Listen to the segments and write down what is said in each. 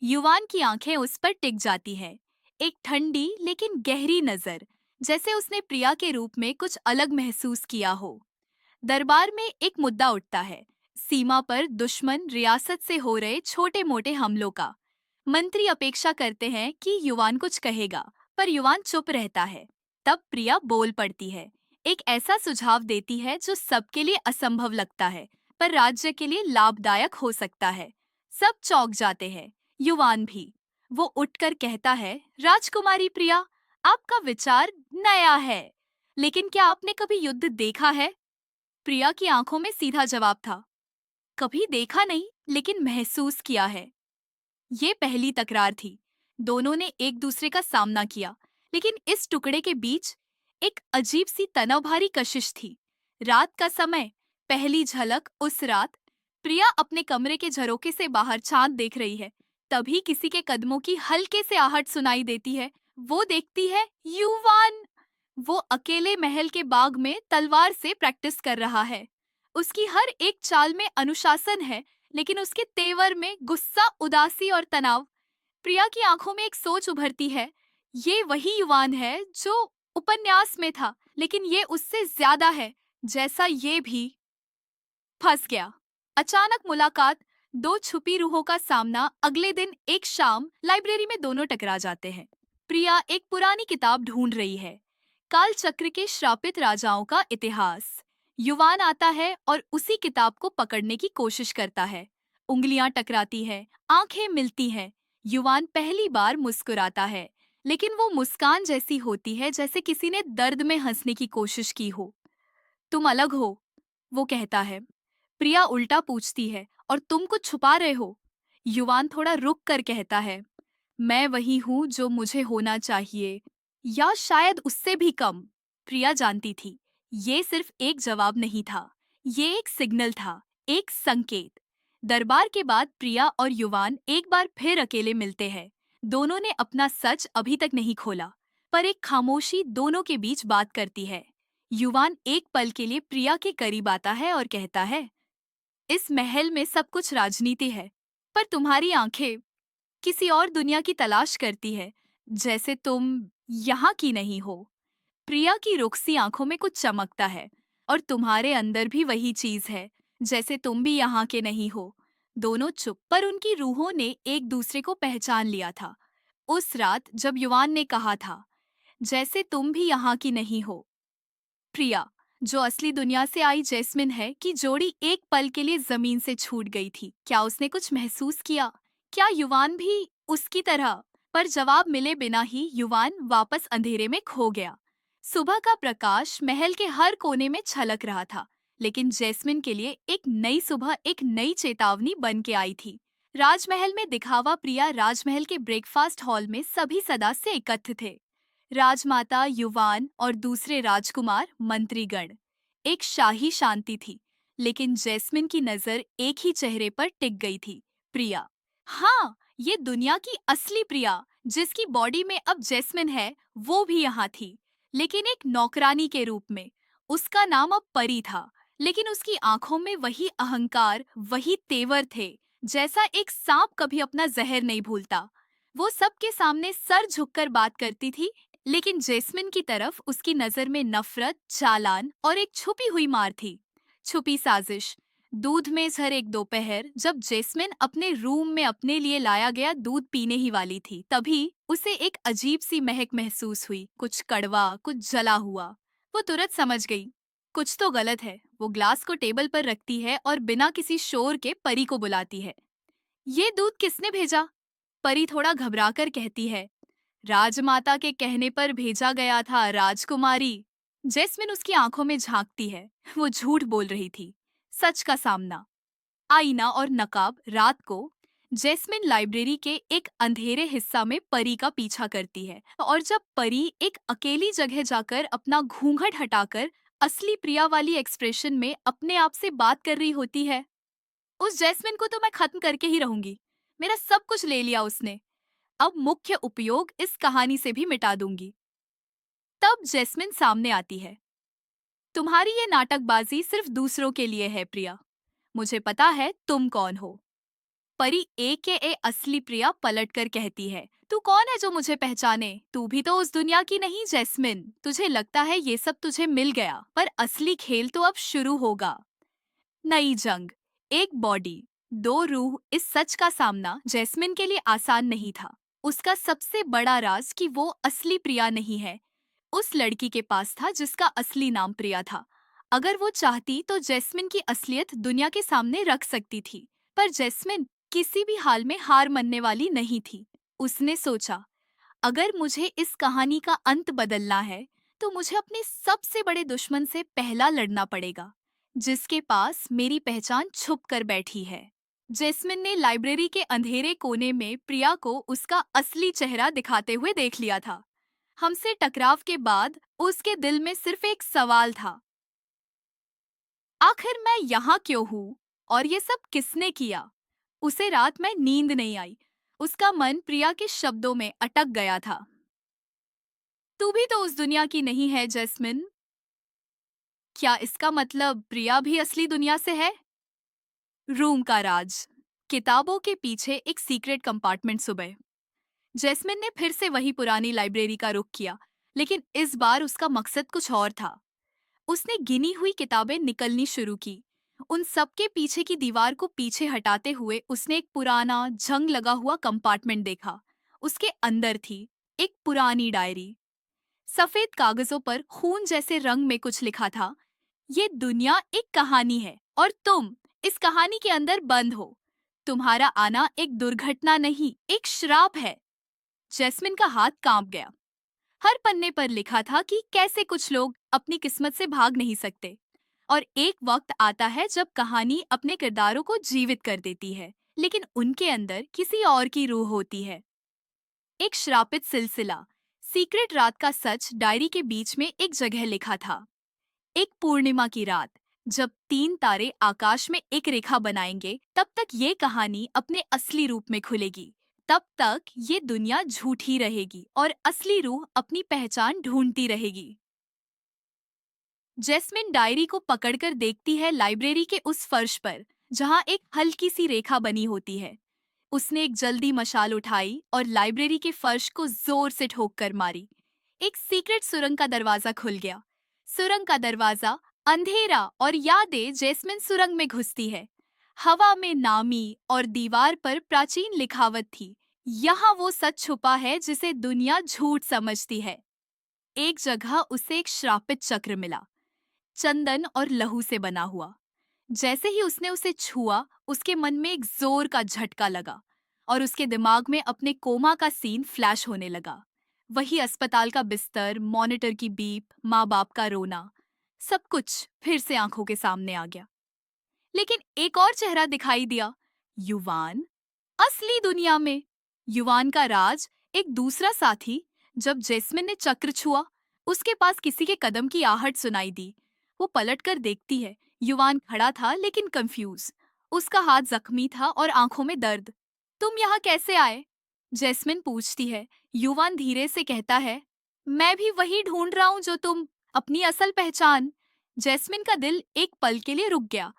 युवान की आंखें उस पर टिक जाती है। एक ठंडी लेकिन गहरी नजर, जैसे उसने प्रिया के रूप में कुछ अलग महसूस किया हो। दरबार में एक मुद्दा उठता है, सीमा पर दुश्मन रियासत से हो रहे छोटे मोटे हमलों का। मंत्री अपेक्षा करते हैं कि युवान कुछ कहेगा, पर युवान चुप रहता है। तब प्रिया बोल पड़ती है, एक ऐसा सुझाव देती है जो सबके लिए असंभव लगता है, पर राज्य के लिए लाभदायक हो सकता है। सब चौंक जाते हैं, युवान भी। वो उठकर कहता है, राजकुमारी प्रिया, आपका विचार नया है, लेकिन क्या आपने कभी युद्ध देखा है? प्रिया की आंखों में सीधा जवाब था, कभी देखा नहीं, लेकिन महसूस किया है। ये पहली तकरार थी। दोनों ने एक दूसरे का सामना किया, लेकिन इस टुकड़े के बीच एक अजीब सी तनावभारी कशिश थी। रात का समय, पहली झलक उस रात। प्रिया अपने कमरे के झरोखे से बाहर चांद देख रही है। तभी किसी के कदमों की हल्के से आहट सुनाई देती है। वो देखती है युवान। वो अकेले महल के बाग में तलवार से प्रैक्टिस कर रहा है। उसकी हर एक चाल में अनुशासन है, लेकिन उसके तेवर में गुस्सा, उदासी और तनाव। प्रिया की आंखों में एक सोच उभरती है, ये वही युवान है जो उपन्यास में था, लेकिन ये उससे ज्यादा है। जैसा ये भी फंस गया। अचानक मुलाकात, दो छुपी रूहों का सामना। अगले दिन एक शाम लाइब्रेरी में दोनों टकरा जाते हैं। प्रिया एक पुरानी किताब ढूंढ रही है, काल चक्र के श्रापित राजाओं का इतिहास। युवान आता है और उसी किताब को पकड़ने की कोशिश करता है। उंगलियां टकराती है, आंखें मिलती हैं। युवान पहली बार मुस्कुराता है, लेकिन वो मुस्कान जैसी होती है जैसे किसी ने दर्द में हंसने की कोशिश की हो। तुम अलग हो, वो कहता है। प्रिया उल्टा पूछती है, और तुम कुछ छुपा रहे हो? युवान थोड़ा रुक कर कहता है, मैं वही हूं जो मुझे होना चाहिए, या शायद उससे भी कम। प्रिया जानती थी, ये सिर्फ एक जवाब नहीं था, ये एक सिग्नल था, एक संकेत। दरबार के बाद प्रिया और युवान एक बार फिर अकेले मिलते हैं। दोनों ने अपना सच अभी तक नहीं खोला, पर एक खामोशी दोनों के बीच बात करती है। युवान एक पल के लिए प्रिया के करीब आता है और कहता है, इस महल में सब कुछ राजनीति है, पर तुम्हारी आंखें किसी और दुनिया की तलाश करती है, जैसे तुम यहाँ की नहीं हो। प्रिया की रुखसी आंखों में कुछ चमकता है, और तुम्हारे अंदर भी वही चीज है, जैसे तुम भी यहाँ के नहीं हो। दोनों चुप, पर उनकी रूहों ने एक दूसरे को पहचान लिया था। उस रात जब युवान ने कहा था, जैसे तुम भी यहाँ की नहीं हो। प्रिया, जो असली दुनिया से आई जैस्मिन है, की जोड़ी एक पल के लिए जमीन से छूट गई थी। क्या उसने कुछ महसूस किया? क्या युवान भी उसकी तरह? पर जवाब मिले बिना ही युवान वापस अंधेरे में खो गया। सुबह का प्रकाश महल के हर कोने में छलक रहा था, लेकिन जैस्मिन के लिए एक नई सुबह एक नई चेतावनी बन के आई थी। राजमहल में दिखावा। प्रिया राजमहल के ब्रेकफास्ट हॉल में सभी सदस्य एकत्र थे। राजमाता, युवान और दूसरे राजकुमार, मंत्रीगण। एक शाही शांति थी, लेकिन जैस्मिन की नजर एक ही चेहरे पर टिक गई थी, प्रिया। हाँ, ये दुनिया की असली प्रिया, जिसकी बॉडी में अब जैस्मिन है, वो भी यहाँ थी, लेकिन एक नौकरानी के रूप में। उसका नाम अब परी था, लेकिन उसकी आंखों में वही अहंकार, वही तेवर थे, जैसा एक सांप कभी अपना जहर नहीं भूलता। वो सबके सामने सर झुककर बात करती थी, लेकिन जैस्मिन की तरफ उसकी नजर में नफरत, चालान और एक छुपी हुई मार थी। छुपी साजिश। दूध में झर एक दोपहर, जब जैस्मिन अपने रूम में अपने लिए लाया गया दूध पीने ही वाली थी, तभी उसे एक अजीब सी महक महसूस हुई, कुछ कड़वा, कुछ जला हुआ। वो तुरंत समझ गई, कुछ तो गलत है। वो ग्लास को टेबल पर रखती है और बिना किसी शोर के परी को बुलाती है। ये दूध किसने भेजा? परी थोड़ा घबराकर कहती है, राजमाता के कहने पर भेजा गया था, राजकुमारी। जैस्मिन उसकी आंखों में झांकती है। वो झूठ बोल रही थी। सच का सामना। आईना और नकाब। रात को जैस्मिन लाइब्रेरी के एक अंधेरे हिस्सा में परी का पीछा करती है, और जब परी एक अकेली जगह जाकर अपना घूंघट हटाकर असली प्रिया वाली एक्सप्रेशन में अपने आप से बात कर रही होती है, उस जैस्मिन को तो मैं खत्म करके ही रहूंगी। मेरा सब कुछ ले लिया उसने, अब मुख्य उपयोग इस कहानी से भी मिटा दूंगी। तब जैस्मिन सामने आती है। तुम्हारी ये नाटकबाजी सिर्फ दूसरों के लिए है, प्रिया। मुझे पता है तुम कौन हो। परी ए के ए असली प्रिया पलट कर कहती है, तू कौन है जो मुझे पहचाने? तू भी तो उस दुनिया की नहीं जैस्मिन। तुझे लगता है ये सब तुझे मिल गया, पर असली खेल तो अब शुरू होगा। नई जंग, एक बॉडी, दो रूह। इस सच का सामना जैस्मिन के लिए आसान नहीं था। उसका सबसे बड़ा राज कि वो असली प्रिया नहीं है, उस लड़की के पास था जिसका असली नाम प्रिया था। अगर वो चाहती तो जैस्मिन की असलियत दुनिया के सामने रख सकती थी, पर जैस्मिन किसी भी हाल में हार मानने वाली नहीं थी। उसने सोचा, अगर मुझे इस कहानी का अंत बदलना है, तो मुझे अपने सबसे बड़े दुश्मन से पहला लड़ना पड़ेगा, जिसके पास मेरी पहचान छुप कर बैठी है। जैस्मिन ने लाइब्रेरी के अंधेरे कोने में प्रिया को उसका असली चेहरा दिखाते हुए देख लिया था। हमसे टकराव के बाद उसके दिल में सिर्फ एक सवाल था, आखिर मैं यहाँ क्यों हूँ और ये सब किसने किया? उसे रात में नींद नहीं आई। उसका मन प्रिया के शब्दों में अटक गया था। तू भी तो उस दुनिया की नहीं है जैस्मिन। क्या इसका मतलब प्रिया भी असली दुनिया से है? रूम का राज, किताबों के पीछे एक सीक्रेट कंपार्टमेंट। सुबह जैस्मिन ने फिर से वही पुरानी लाइब्रेरी का रुख किया, लेकिन इस बार उसका मकसद कुछ और था। उसने गिनी हुई किताबें निकलनी शुरू की। उन सब के पीछे की दीवार को पीछे हटाते हुए उसने एक पुराना जंग लगा हुआ कंपार्टमेंट देखा। उसके अंदर थी एक पुरानी डायरी। सफेद कागजों पर खून जैसे रंग में कुछ लिखा था, ये दुनिया एक कहानी है और तुम इस कहानी के अंदर बंद हो। तुम्हारा आना एक दुर्घटना नहीं, एक श्राप है। जैस्मिन का हाथ कांप गया। हर पन्ने पर लिखा था कि कैसे कुछ लोग अपनी किस्मत से भाग नहीं सकते, और एक वक्त आता है जब कहानी अपने किरदारों को जीवित कर देती है, लेकिन उनके अंदर किसी और की रूह होती है। एक श्रापित सिलसिला, सीक्रेट रात का सच डायरी के बीच में एक जगह लिखा था। एक पूर्णिमा की रात, जब तीन तारे आकाश में एक रेखा बनाएंगे, तब तक ये कहानी अपने असली रूप में खुलेगी। तब तक ये दुनिया झूठी रहेगी और असली रूह अपनी पहचान ढूंढती रहेगी। जैस्मिन डायरी को पकड़कर देखती है लाइब्रेरी के उस फर्श पर, जहाँ एक हल्की सी रेखा बनी होती है। उसने एक जल्दी मशाल उठाई और लाइब्रेरी के फर्श को जोर से ठोक कर मारी। एक सीक्रेट सुरंग का दरवाजा खुल गया। सुरंग का दरवाजा अंधेरा और यादें। जैस्मिन सुरंग में घुसती है। हवा में नामी और दीवार पर प्राचीन लिखावट थी, यहाँ वो सच छुपा है जिसे दुनिया झूठ समझती है। एक जगह उसे एक श्रापित चक्र मिला, चंदन और लहू से बना हुआ। जैसे ही उसने उसे छुआ, उसके मन में एक जोर का झटका लगा और उसके दिमाग में अपने कोमा का सीन फ्लैश होने लगा। वही अस्पताल का बिस्तर, मॉनिटर की बीप, माँ बाप का रोना, सब कुछ फिर से आंखों के सामने आ गया। लेकिन एक और चेहरा दिखाई दिया, युवान। असली दुनिया में युवान का राज, एक दूसरा साथी। जब जैस्मिन ने चक्र छुआ, उसके पास किसी के कदम की आहट सुनाई दी। वो पलटकर देखती है। युवान खड़ा था लेकिन कंफ्यूज। उसका हाथ जख्मी था और आंखों में दर्द। तुम यहाँ कैसे आए? जैस्मिन पूछती है। युवान धीरे से कहता है, मैं भी वही ढूंढ रहा हूँ जो तुम, अपनी असल पहचान। जैस्मिन का दिल एक पल के लिए रुक गया।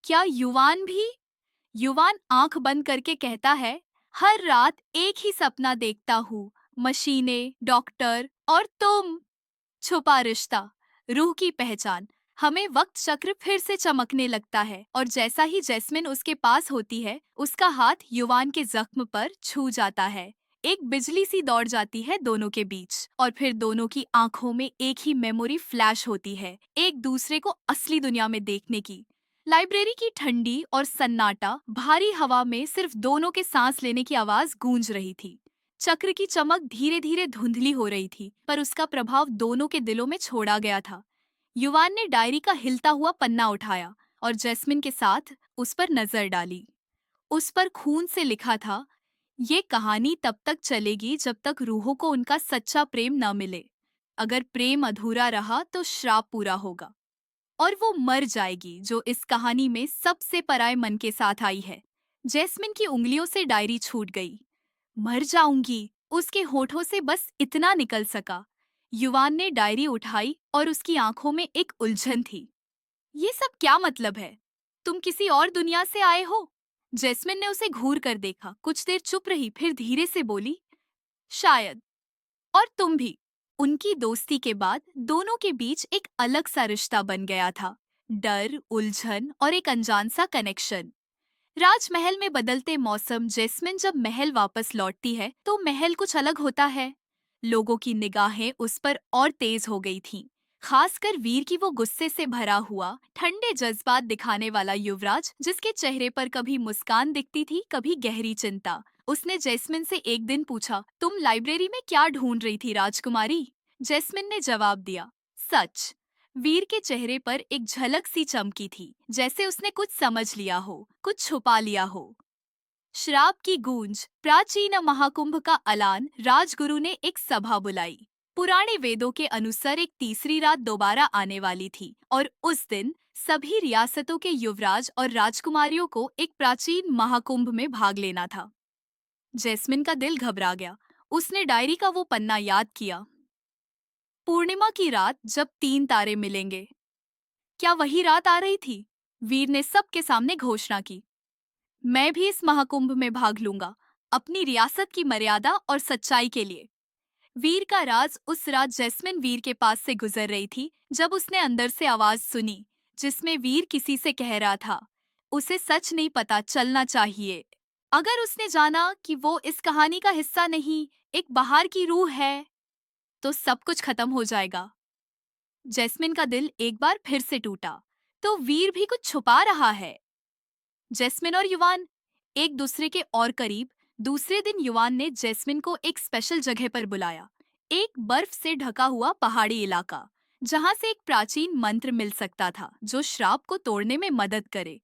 क्या युवान भी? युवान आंख बंद करके कहता है, हर रात एक ही सपना देखता हूँ, मशीनें, डॉक्टर और तुम। छुपा रिश्ता, रूह की पहचान। हमें वक्त चक्र फिर से चमकने लगता है और जैसा ही जैस्मिन उसके पास होती है, उसका हाथ युवान के जख्म पर छू जाता है। एक बिजली सी दौड़ जाती है दोनों के बीच और फिर दोनों की आंखों में एक ही मेमोरी फ्लैश होती है, एक दूसरे को असली दुनिया में देखने की। लाइब्रेरी की ठंडी और सन्नाटा भारी हवा में सिर्फ दोनों के सांस लेने की आवाज गूंज रही थी। चक्र की चमक धीरे धीरे धुंधली हो रही थी, पर उसका प्रभाव दोनों के दिलों में छोड़ा गया था। युवान ने डायरी का हिलता हुआ पन्ना उठाया और जैस्मिन के साथ उस पर नजर डाली। उस पर खून से लिखा था, ये कहानी तब तक चलेगी जब तक रूहों को उनका सच्चा प्रेम न मिले। अगर प्रेम अधूरा रहा तो श्राप पूरा होगा और वो मर जाएगी जो इस कहानी में सबसे पराये मन के साथ आई है। जैस्मिन की उंगलियों से डायरी छूट गई। मर जाऊंगी, उसके होठों से बस इतना निकल सका। युवान ने डायरी उठाई और उसकी आंखों में एक उलझन थी। ये सब क्या मतलब है? तुम किसी और दुनिया से आए हो? जैस्मिन ने उसे घूर कर देखा, कुछ देर चुप रही, फिर धीरे से बोली, शायद। और तुम भी। उनकी दोस्ती के बाद दोनों के बीच एक अलग सा रिश्ता बन गया था। डर, उलझन और एक अनजान सा कनेक्शन। राजमहल में बदलते मौसम। जैस्मिन जब महल वापस लौटती है तो महल कुछ अलग होता है। लोगों की निगाहें उस पर और तेज हो गई थीं। खासकर वीर की वो गुस्से से भरा हुआ, ठंडे जज्बात दिखाने वाला युवराज, जिसके चेहरे पर कभी मुस्कान दिखती थी, कभी गहरी चिंता। उसने जैस्मिन से एक दिन पूछा, तुम लाइब्रेरी में क्या ढूंढ रही थी राजकुमारी? जैस्मिन ने जवाब दिया, सच। वीर के चेहरे पर एक झलक सी चमकी थी, जैसे उसने कुछ समझ लिया हो, कुछ छुपा लिया हो। श्राप की गूंज। प्राचीन महाकुंभ का ऐलान। राजगुरु ने एक सभा बुलाई। पुराने वेदों के अनुसार एक तीसरी रात दोबारा आने वाली थी और उस दिन सभी रियासतों के युवराज और राजकुमारियों को एक प्राचीन महाकुंभ में भाग लेना था। जैस्मिन का दिल घबरा गया। उसने डायरी का वो पन्ना याद किया। पूर्णिमा की रात, जब 3 तारे मिलेंगे। क्या वही रात आ रही थी? वीर ने सबके सामने घोषणा की, मैं भी इस महाकुंभ में भाग लूंगा, अपनी रियासत की मर्यादा और सच्चाई के लिए। वीर का राज। उस रात जैस्मिन वीर के पास से गुजर रही थी जब उसने अंदर से आवाज सुनी, जिसमें वीर किसी से कह रहा था, उसे सच नहीं पता चलना चाहिए। अगर उसने जाना कि वो इस कहानी का हिस्सा नहीं, एक बाहर की रूह है, तो सब कुछ खत्म हो जाएगा। जैस्मिन का दिल एक बार फिर से टूटा। तो वीर भी कुछ छुपा रहा है। जैस्मिन और युवान एक दूसरे के और करीब। दूसरे दिन युवान ने जैस्मिन को एक स्पेशल जगह पर बुलाया। एक बर्फ से ढका हुआ पहाड़ी इलाका, जहां से एक प्राचीन मंत्र मिल सकता था जो श्राप को तोड़ने में मदद करे।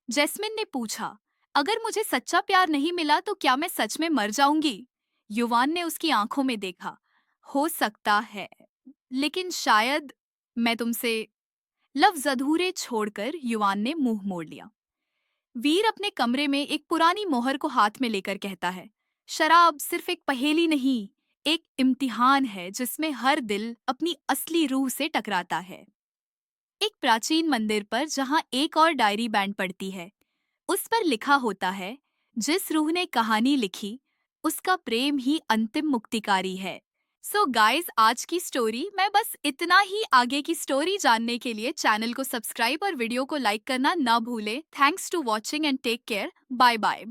जैस्मिन ने पूछा, अगर मुझे सच्चा प्यार नहीं मिला तो क्या मैं सच में मर जाऊंगी? युवान ने उसकी आंखों में देखा। हो सकता है, लेकिन शायद मैं तुमसे। लफ्ज अधूरे छोड़कर युवान ने मुंह मोड़ लिया। वीर अपने कमरे में एक पुरानी मोहर को हाथ में लेकर कहता है, शराब सिर्फ एक पहेली नहीं, एक इम्तिहान है जिसमें हर दिल अपनी असली रूह से टकराता है। एक प्राचीन मंदिर पर जहां एक और डायरी बैंड पड़ती है, उस पर लिखा होता है, जिस रूह ने कहानी लिखी उसका प्रेम ही अंतिम मुक्तिकारी है। सो गाइस, आज की स्टोरी मैं बस इतना ही। आगे की स्टोरी जानने के लिए चैनल को सब्सक्राइब और वीडियो को लाइक करना ना भूलें। Thanks to watching and take care. Bye bye.